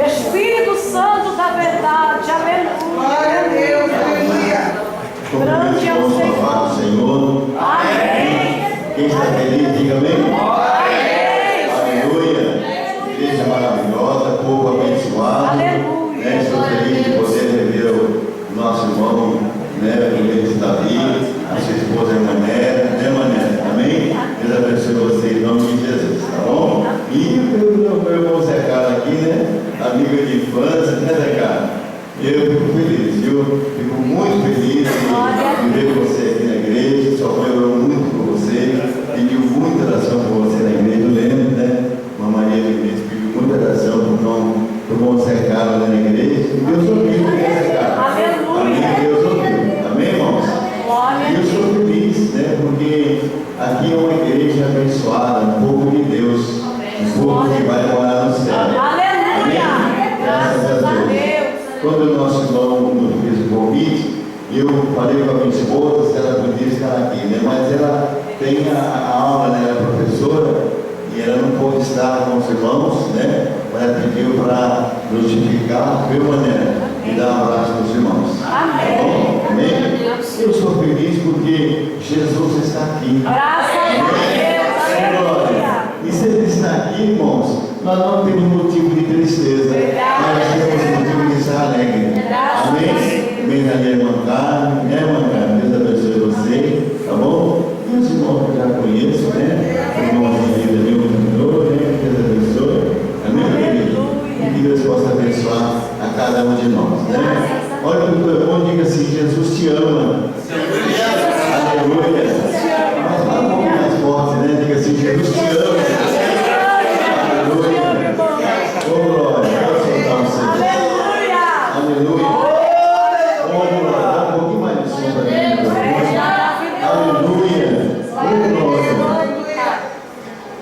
Espírito Santo da verdade, aleluia. Grande é o Senhor. Amém. Quem está feliz, diga amém. Aleluia. Igreja maravilhosa, povo abençoado. Aleluia. Estou feliz de poder rever o nosso irmão, o Luiz Davi, a sua esposa, a Mané, Mané? Amém? Deus abençoe você em nome de Jesus, tá bom? E o meu irmão Zé Carlos aqui, amigo de infância, Zé Carlos? Eu fico feliz, viu? Fico muito feliz de ver você aqui na igreja. Sua mãe orou muito por você, pediu muita oração por você na igreja. Eu lembro, Uma Maria de Cristo pediu muita oração por irmão Zé Carlos na igreja. E Deus ouviu, Zé Carlos? Aleluia. Amém, Deus ouviu. Amém, irmãos? E eu sou feliz, porque aqui é uma igreja abençoada, um povo de Deus, um povo que vai morar no céu. Aleluia. Graças a Deus. Quando o nosso irmão nos fez o convite, eu falei com a minha esposa se ela podia estar aqui, mas ela tem a aula, ela é professora, e ela não pôde estar com os irmãos, mas ela pediu para notificar, viu, Mané? E dar um abraço para os irmãos. Amém. Tá bom? Amém? Eu sou feliz porque Jesus está aqui. Graças a Deus. Aleluia. E se Ele está aqui, irmãos, nós não temos motivo de tristeza, nós temos motivo de estar alegre. Amém? Amém, irmã Carmen, irmã Carmen? Deus abençoe você, tá bom? E os irmãos que eu já conheço, o irmão de vida, meu mentor, Deus abençoe. Amém, querido? E que Deus possa abençoar a cada um de nós, Olha para o teu irmão e diga assim: Jesus te ama. Aleluia. Mas fala um pouco mais forte, diga assim: Jesus te ama. Aleluia. Oh, glória. Aleluia. Aleluia. Oh, glória. Dá um pouquinho mais de som para mim. Aleluia. Oh, glória.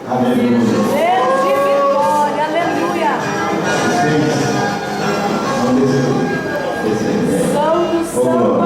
Aleluia. Deus de vitória, aleluia. Vamos descer. Santo, santo.